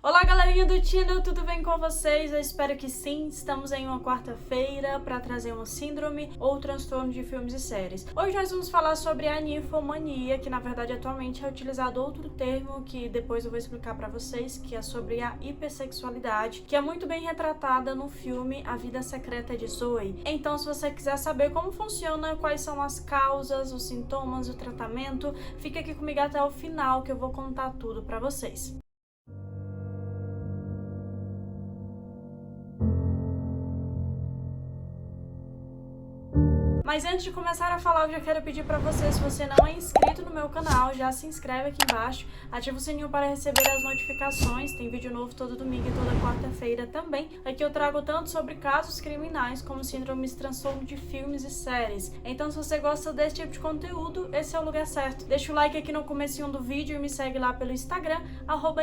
Olá, galerinha do Tino, tudo bem com vocês? Eu espero que sim. Estamos em uma quarta-feira para trazer uma síndrome ou transtorno de filmes e séries. Hoje nós vamos falar sobre a ninfomania, que na verdade atualmente é utilizado outro termo que depois eu vou explicar para vocês, que é sobre a hipersexualidade, que é muito bem retratada no filme A Vida Secreta de Zoe. Então, se você quiser saber como funciona, quais são as causas, os sintomas, o tratamento, fica aqui comigo até o final que eu vou contar tudo para vocês. Mas antes de começar a falar, eu já quero pedir para você, se você não é inscrito no meu canal, já se inscreve aqui embaixo, ativa o sininho para receber as notificações, tem vídeo novo todo domingo e toda quarta-feira também. Aqui eu trago tanto sobre casos criminais, como síndromes, transtorno de filmes e séries. Então, se você gosta desse tipo de conteúdo, esse é o lugar certo. Deixa o like aqui no comecinho do vídeo e me segue lá pelo Instagram,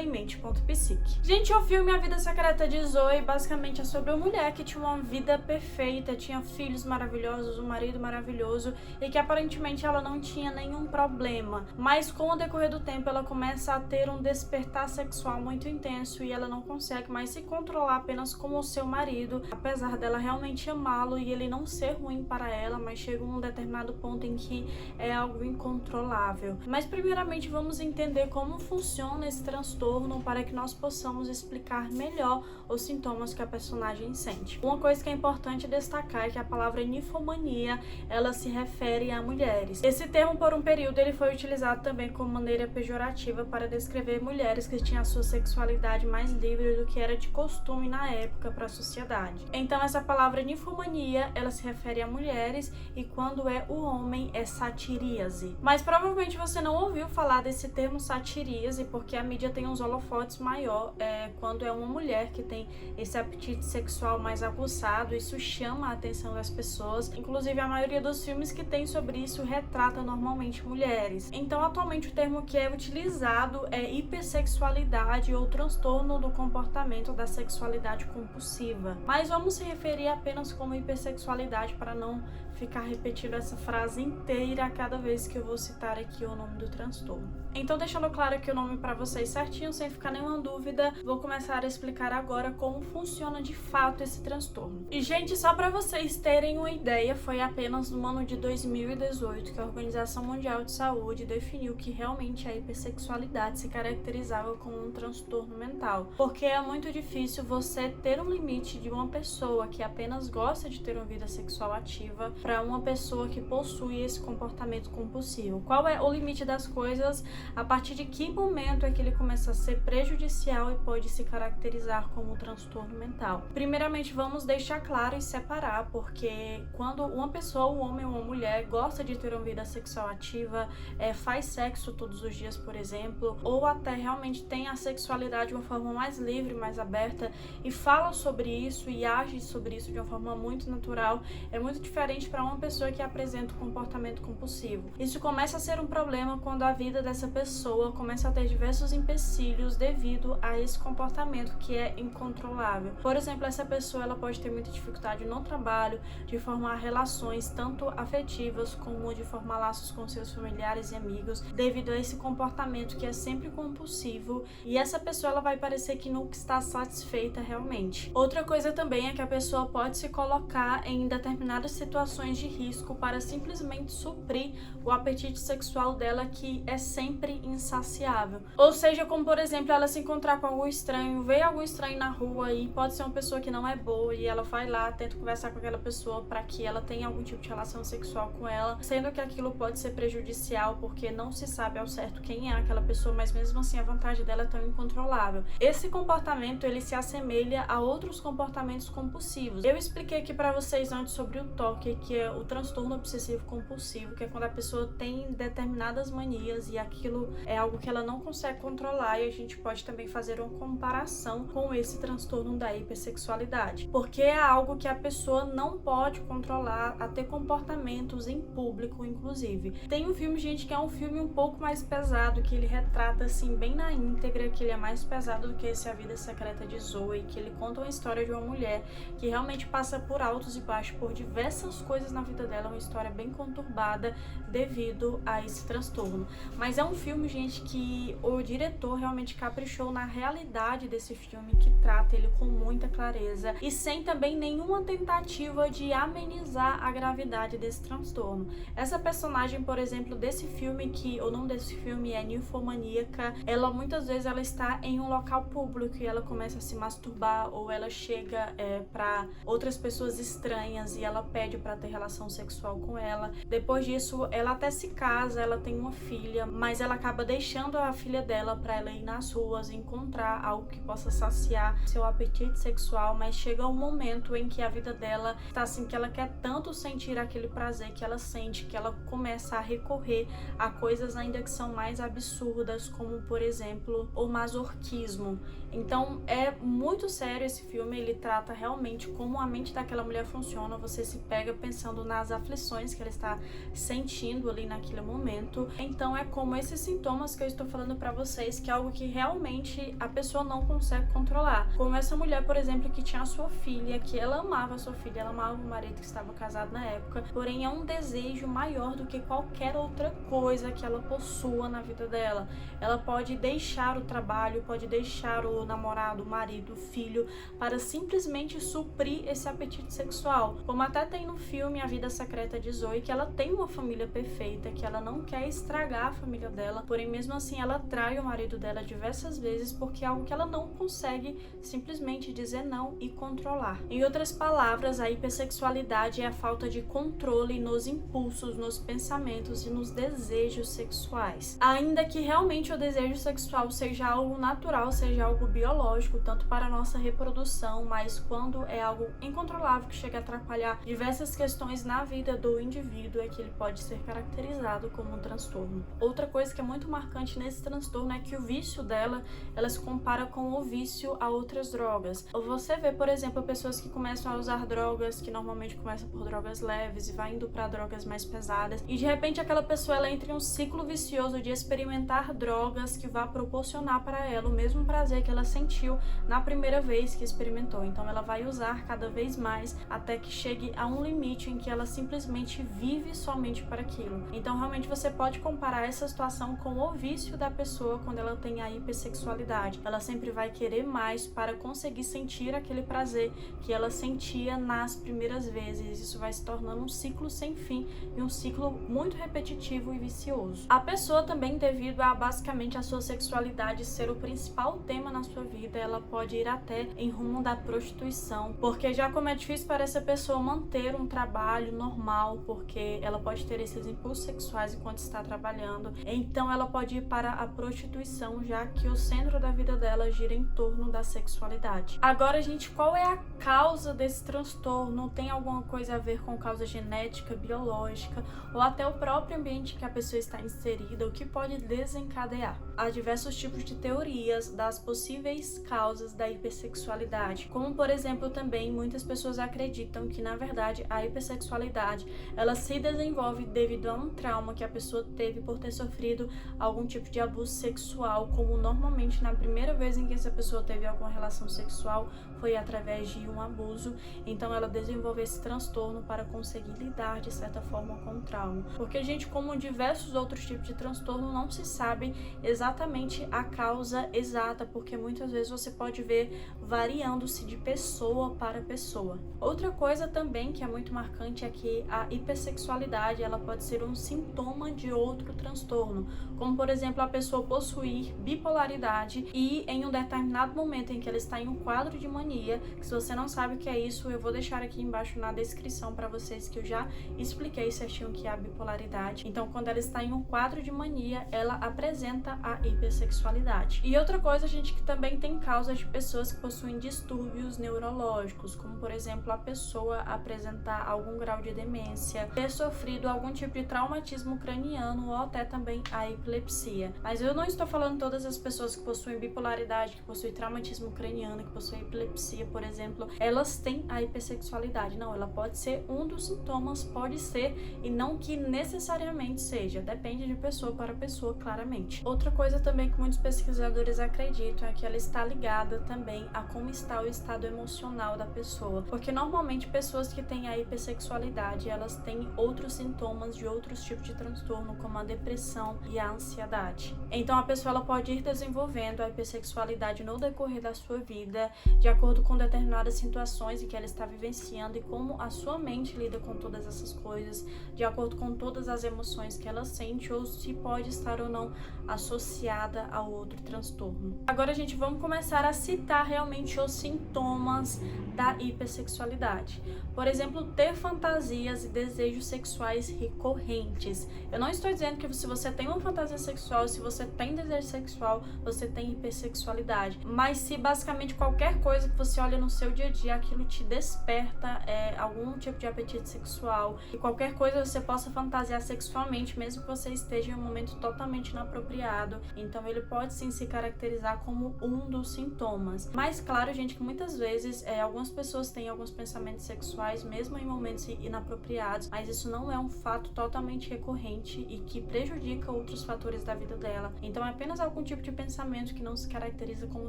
@emente.psique. Gente, o filme A Vida Secreta de Zoe basicamente é sobre uma mulher que tinha uma vida perfeita, tinha filhos maravilhosos, um marido maravilhoso e que aparentemente ela não tinha nenhum problema, mas com o decorrer do tempo ela começa a ter um despertar sexual muito intenso e ela não consegue mais se controlar apenas com o seu marido, apesar dela realmente amá-lo e ele não ser ruim para ela, mas chega um determinado ponto em que é algo incontrolável. Mas primeiramente vamos entender como funciona esse transtorno para que nós possamos explicar melhor os sintomas que a personagem sente. Uma coisa que é importante destacar é que a palavra ninfomania ela se refere a mulheres. Esse termo, por um período, ele foi utilizado também como maneira pejorativa para descrever mulheres que tinham a sua sexualidade mais livre do que era de costume na época para a sociedade. Então, essa palavra ninfomania, ela se refere a mulheres e quando é o homem, é satiríase. Mas provavelmente você não ouviu falar desse termo satiríase porque a mídia tem uns holofotes maior quando é uma mulher que tem esse apetite sexual mais aguçado, isso chama a atenção das pessoas. Inclusive, a maioria dos filmes que tem sobre isso retrata normalmente mulheres. Então, atualmente o termo que é utilizado é hipersexualidade ou transtorno do comportamento da sexualidade compulsiva. Mas vamos se referir apenas como hipersexualidade para não ficar repetindo essa frase inteira a cada vez que eu vou citar aqui o nome do transtorno. Então, deixando claro aqui o nome para vocês certinho, sem ficar nenhuma dúvida, vou começar a explicar agora como funciona de fato esse transtorno. E, gente, só para vocês terem uma ideia, foi apenas no ano de 2018 que a Organização Mundial de Saúde definiu que realmente a hipersexualidade se caracterizava como um transtorno mental. Porque é muito difícil você ter um limite de uma pessoa que apenas gosta de ter uma vida sexual ativa para uma pessoa que possui esse comportamento compulsivo. Qual é o limite das coisas? A partir de que momento é que ele começa a ser prejudicial e pode se caracterizar como um transtorno mental? Primeiramente, vamos deixar claro e separar, porque quando uma pessoa, um homem ou uma mulher, gosta de ter uma vida sexual ativa, faz sexo todos os dias, por exemplo, ou até realmente tem a sexualidade de uma forma mais livre, mais aberta, e fala sobre isso e age sobre isso de uma forma muito natural, é muito diferente para uma pessoa que apresenta um comportamento compulsivo. Isso começa a ser um problema quando a vida dessa pessoa começa a ter diversos empecilhos devido a esse comportamento que é incontrolável. Por exemplo, essa pessoa ela pode ter muita dificuldade no trabalho, de formar relações tanto afetivas como de formar laços com seus familiares e amigos, devido a esse comportamento que é sempre compulsivo, e essa pessoa ela vai parecer que nunca está satisfeita realmente. Outra coisa também é que a pessoa pode se colocar em determinadas situações de risco para simplesmente suprir o apetite sexual dela, que é sempre insaciável. Ou seja, como por exemplo, ela se encontrar com algum estranho, ver algum estranho na rua e pode ser uma pessoa que não é boa e ela vai lá, tenta conversar com aquela pessoa para que ela tenha algum tipo de relação sexual com ela, sendo que aquilo pode ser prejudicial porque não se sabe ao certo quem é aquela pessoa, mas mesmo assim a vontade dela é tão incontrolável. Esse comportamento ele se assemelha a outros comportamentos compulsivos. Eu expliquei aqui para vocês antes sobre o TOC, que é o transtorno obsessivo compulsivo, que é quando a pessoa tem determinadas manias e aquilo é algo que ela não consegue controlar, e a gente pode também fazer uma comparação com esse transtorno da hipersexualidade, porque é algo que a pessoa não pode controlar a ter comportamentos em público, inclusive. Tem um filme, gente, que é um filme um pouco mais pesado, que ele retrata, assim, bem na íntegra, que ele é mais pesado do que esse A Vida Secreta de Zoe, que ele conta uma história de uma mulher que realmente passa por altos e baixos, por diversas coisas na vida dela, uma história bem conturbada devido a esse transtorno. Mas é um filme, gente, que o diretor realmente caprichou na realidade desse filme, que trata ele com muita clareza e sem também nenhuma tentativa de amenizar a gravidade desse transtorno. Essa personagem, por exemplo, desse filme, que o nome desse filme é Ninfomaníaca, ela muitas vezes ela está em um local público e ela começa a se masturbar, ou ela chega para outras pessoas estranhas e ela pede para ter relação sexual com ela. Depois disso, ela até se casa, ela tem uma filha, mas ela acaba deixando a filha dela para ela ir nas ruas encontrar algo que possa saciar seu apetite sexual, mas chega um momento em que a vida dela tá assim, que ela quer tanto sentir aquele prazer que ela sente, que ela começa a recorrer a coisas ainda que são mais absurdas, como por exemplo o masoquismo. Então é muito sério esse filme, ele trata realmente como a mente daquela mulher funciona, você se pega pensando nas aflições que ela está sentindo ali naquele momento. Então é como esses sintomas que eu estou falando pra vocês, que é algo que realmente a pessoa não consegue controlar. Como essa mulher, por exemplo, que tinha a sua filha, que ela amava a sua filha, ela amava o marido que estava casado na época, porém é um desejo maior do que qualquer outra coisa que ela possua na vida dela. Ela pode deixar o trabalho, pode deixar o namorado, o marido, o filho, para simplesmente suprir esse apetite sexual. Como até tem no filme A Vida Secreta de Zoe, que ela tem uma família perfeita, que ela não quer estragar a família dela, porém mesmo assim ela trai o marido dela diversas vezes, porque é algo que ela não consegue simplesmente dizer não e controlar. Em outras palavras, a hipersexualidade é a falta de controle nos impulsos, nos pensamentos e nos desejos sexuais. Ainda que realmente o desejo sexual seja algo natural, seja algo biológico, tanto para a nossa reprodução, mas quando é algo incontrolável que chega a atrapalhar diversas questões na vida do indivíduo, é que ele pode ser caracterizado como um transtorno. Outra coisa que é muito marcante nesse transtorno é que o vício dela, ela se compara com o vício a outras drogas. Você vê, por exemplo, pessoas que começam a usar drogas, que normalmente começam por drogas leves e vai indo para drogas mais pesadas, e de repente aquela pessoa ela entra em um ciclo vicioso de experimentar drogas que vá proporcionar para ela o mesmo prazer que ela sentiu na primeira vez que experimentou. Então ela vai usar cada vez mais até que chegue a um limite em que ela simplesmente vive somente para aquilo. Então realmente você pode comparar essa situação com o vício da pessoa quando ela tem a hipersexualidade. Ela sempre vai querer mais para conseguir sentir aquele prazer que ela sentia nas primeiras vezes. Isso vai se tornando um ciclo sem fim e um ciclo muito repetitivo e vicioso. A pessoa também, devido a basicamente a sua sexualidade ser o principal tema na sua vida, ela pode ir até em rumo da prostituição, porque já como é difícil para essa pessoa manter um trabalho normal, porque ela pode ter esses impulsos sexuais enquanto está trabalhando, então ela pode ir para a prostituição, já que o centro da vida dela gira em torno da sexualidade. Agora, gente, qual é a causa desse transtorno? Tem alguma coisa a ver com causa genética, biológica, ou até o próprio ambiente que a pessoa está inserida, o que pode desencadear? Há diversos tipos de teorias das possíveis causas da hipersexualidade, como por exemplo também muitas pessoas acreditam que na verdade a hipersexualidade ela se desenvolve devido a um trauma que a pessoa teve por ter sofrido algum tipo de abuso sexual, como normalmente na primeira vez em que essa pessoa teve alguma relação sexual foi através de um abuso, então ela desenvolveu esse transtorno para conseguir lidar de certa forma com o trauma. Porque, gente, como diversos outros tipos de transtorno, não se sabe exatamente a causa exata, porque muitas vezes você pode ver variando-se de pessoa para pessoa. Outra coisa também que é muito marcante é que a hipersexualidade ela pode ser um sintoma de outro transtorno, como por exemplo a pessoa possuir bipolaridade e em um determinado momento em que ela está em um quadro de mania, que se você não sabe o que é isso, eu vou deixar aqui embaixo na descrição para vocês, que eu já expliquei certinho o que é a bipolaridade. Então, quando ela está em um quadro de mania, ela apresenta a hipersexualidade. E outra coisa, gente, que também tem causas de pessoas que possuem distúrbios neurológicos, como por exemplo a pessoa apresentar algum grau de demência, ter sofrido algum tipo de traumatismo craniano ou até também a epilepsia. Mas eu não estou falando todas as pessoas que possuem bipolaridade, que possuem traumatismo craniano, que possuem epilepsia, por exemplo, elas têm a hipersexualidade. Não, ela pode ser um um dos sintomas pode ser e não que necessariamente seja, depende de pessoa para pessoa, claramente. Outra coisa também que muitos pesquisadores acreditam é que ela está ligada também a como está o estado emocional da pessoa, porque normalmente pessoas que têm a hipersexualidade, elas têm outros sintomas de outros tipos de transtorno, como a depressão e a ansiedade. Então a pessoa ela pode ir desenvolvendo a hipersexualidade no decorrer da sua vida, de acordo com determinadas situações em que ela está vivenciando e como a sua mente lida com todas essas coisas, de acordo com todas as emoções que ela sente, ou se pode estar ou não associada a outro transtorno. Agora, gente, vamos começar a citar realmente os sintomas da hipersexualidade. Por exemplo, ter fantasias e desejos sexuais recorrentes. Eu não estou dizendo que se você tem uma fantasia sexual, se você tem desejo sexual, você tem hipersexualidade. Mas se basicamente qualquer coisa que você olha no seu dia a dia, aquilo te desperta algum tipo de apetite sexual, e qualquer coisa você possa fantasiar sexualmente, mesmo que você esteja em um momento totalmente inapropriado, então ele pode sim se caracterizar como um dos sintomas. Mas claro, gente, que muitas vezes algumas pessoas têm alguns pensamentos sexuais mesmo em momentos inapropriados, mas isso não é um fato totalmente recorrente e que prejudica outros fatores da vida dela. Então é apenas algum tipo de pensamento que não se caracteriza como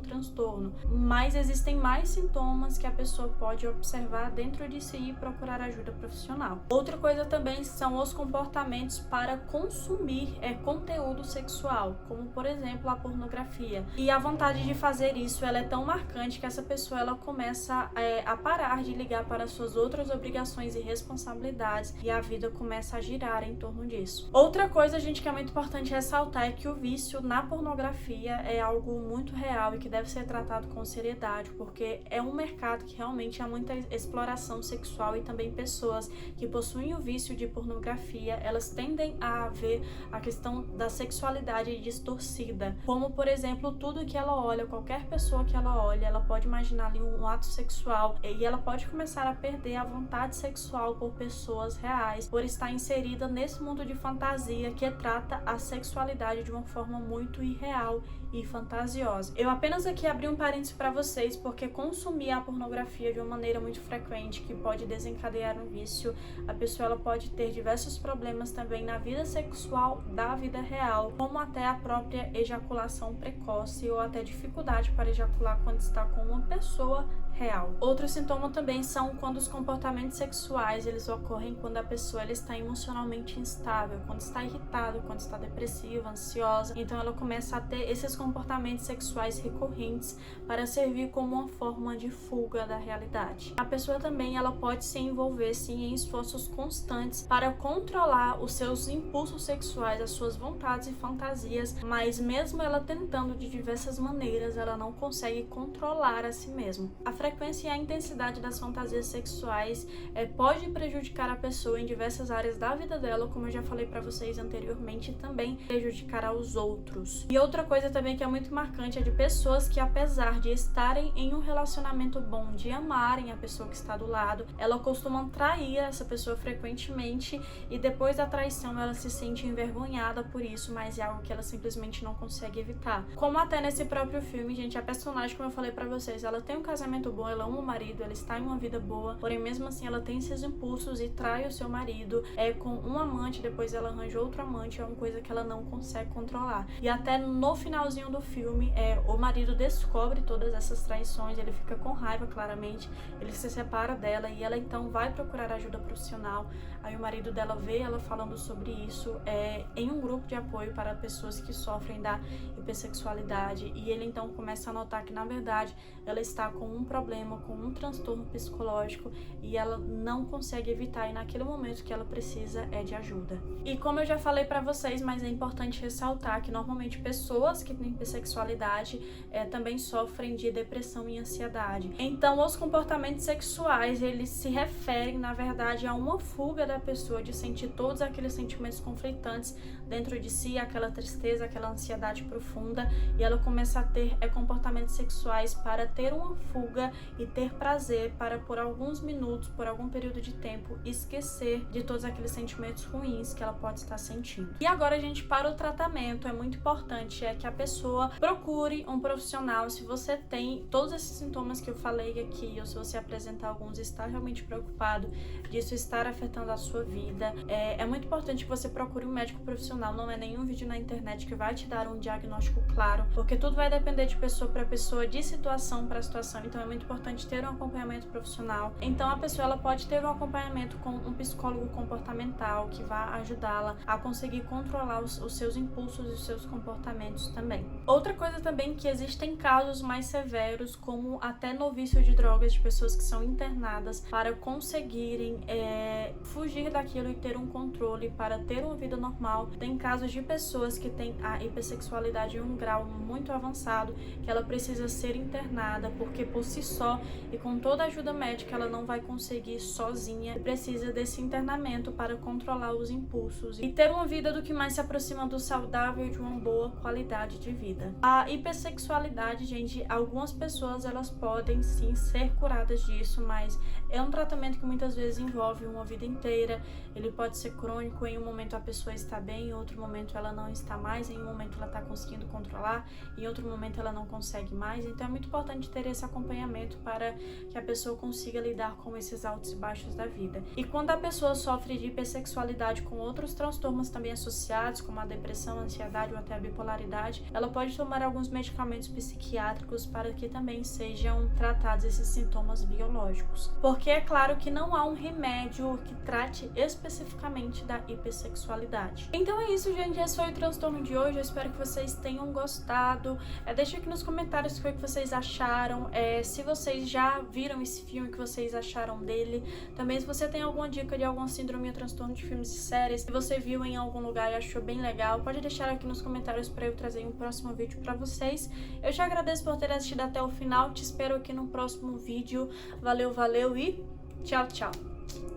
transtorno, mas existem mais sintomas que a pessoa pode observar dentro de si e procurar ajuda profissional. Outra coisa também são os comportamentos para consumir conteúdo sexual, como por exemplo a pornografia. E a vontade de fazer isso ela é tão marcante que essa pessoa ela começa a parar de ligar para suas outras obrigações e responsabilidades, e a vida começa a girar em torno disso. Outra coisa, gente, que é muito importante ressaltar é que o vício na pornografia é algo muito real e que deve ser tratado com seriedade, porque é um mercado que realmente há muita exploração sexual, e também pessoas que possuem o vício de pornografia, elas tendem a ver a questão da sexualidade distorcida, como por exemplo, tudo que ela olha, qualquer pessoa que ela olha, ela pode imaginar ali um ato sexual, e ela pode começar a perder a vontade sexual por pessoas reais, por estar inserida nesse mundo de fantasia que trata a sexualidade de uma forma muito irreal e fantasiosa. Eu apenas aqui abri um parênteses para vocês, porque consumir a pornografia de uma maneira muito frequente, que pode desencadear um vício, a pessoa ela pode ter diversos problemas também na vida sexual da vida real, como até a própria ejaculação precoce ou até dificuldade para ejacular quando está com uma pessoa real. Outro sintoma também são quando os comportamentos sexuais eles ocorrem quando a pessoa ela está emocionalmente instável, quando está irritada, quando está depressiva, ansiosa. Então ela começa a ter esses comportamentos sexuais recorrentes para servir como uma forma de fuga da realidade. A pessoa também ela pode se envolver sim em esforços constantes para controlar os seus impulsos sexuais, as suas vontades e fantasias, mas mesmo ela tentando de diversas maneiras, ela não consegue controlar a si mesma. A frequência e a intensidade das fantasias sexuais pode prejudicar a pessoa em diversas áreas da vida dela, como eu já falei para vocês anteriormente, e também prejudicar aos outros. E outra coisa também que é muito marcante é de pessoas que, apesar de estarem em um relacionamento bom, de amarem a pessoa que está do lado, ela costuma trair essa pessoa frequentemente, e depois da traição ela se sente envergonhada por isso, mas é algo que ela simplesmente não consegue evitar. Como até nesse próprio filme, gente, a personagem, como eu falei pra vocês, ela tem um casamento bom, ela ama o marido, ela está em uma vida boa, porém mesmo assim ela tem esses impulsos e trai o seu marido com um amante, depois ela arranja outro amante, é uma coisa que ela não consegue controlar. E até no finalzinho do filme, o marido descobre todas essas traições, ele fica com raiva claramente, ele se separa dela e ela então vai procurar ajuda profissional. Aí o marido dela vê ela falando sobre isso em um grupo de apoio para pessoas que sofrem da hipersexualidade, e ele então começa a notar que na verdade ela está com um problema, com um transtorno psicológico, e ela não consegue evitar, e naquele momento que ela precisa de ajuda. E como eu já falei pra vocês, mas é importante ressaltar que normalmente pessoas que têm hipersexualidade também sofrem de depressão e ansiedade. Então os comportamentos sexuais, eles se referem na verdade a uma fuga da pessoa de sentir todos aqueles sentimentos conflitantes dentro de si, aquela tristeza, aquela ansiedade profunda, e ela começa a ter comportamentos sexuais para ter uma fuga consiga e ter prazer para, por alguns minutos, por algum período de tempo, esquecer de todos aqueles sentimentos ruins que ela pode estar sentindo. E agora, gente, para o tratamento, é muito importante que a pessoa procure um profissional. Se você tem todos esses sintomas que eu falei aqui, ou se você apresentar alguns e está realmente preocupado disso estar afetando a sua vida, é muito importante que você procure um médico profissional. Não é nenhum vídeo na internet que vai te dar um diagnóstico claro, porque tudo vai depender de pessoa para pessoa, de situação para situação. Então é muito importante ter um acompanhamento profissional. Então a pessoa ela pode ter um acompanhamento com um psicólogo comportamental que vai ajudá-la a conseguir controlar os seus impulsos e os seus comportamentos também. Outra coisa também que existem casos mais severos, como até no vício de drogas, de pessoas que são internadas para conseguirem fugir daquilo e ter um controle para ter uma vida normal. Tem casos de pessoas que têm a hipersexualidade em um grau muito avançado, que ela precisa ser internada porque por si só e com toda a ajuda médica ela não vai conseguir sozinha, e precisa desse internamento para controlar os impulsos e ter uma vida do que mais se aproxima do saudável e de uma boa qualidade de vida. A hipersexualidade, gente, algumas pessoas elas podem sim ser curadas disso, mas é um tratamento que muitas vezes envolve uma vida inteira. Ele pode ser crônico, em um momento a pessoa está bem, em outro momento ela não está mais, em um momento ela está conseguindo controlar, em outro momento ela não consegue mais. Então é muito importante ter esse acompanhamento para que a pessoa consiga lidar com esses altos e baixos da vida. E quando a pessoa sofre de hipersexualidade com outros transtornos também associados, como a depressão, a ansiedade ou até a bipolaridade, ela pode tomar alguns medicamentos psiquiátricos para que também sejam tratados esses sintomas biológicos. Porque é claro que não há um remédio que trate especificamente da hipersexualidade. Então é isso, gente. Esse foi o transtorno de hoje. Eu espero que vocês tenham gostado. Deixa aqui nos comentários o que vocês acharam. Se vocês já viram esse filme, o que vocês acharam dele. Também se você tem alguma dica de alguma síndrome ou transtorno de filmes e séries que você viu em algum lugar e achou bem legal, pode deixar aqui nos comentários para eu trazer um próximo vídeo para vocês. Eu te agradeço por ter assistido até o final. Te espero aqui no próximo vídeo. Valeu, valeu e tchau, tchau!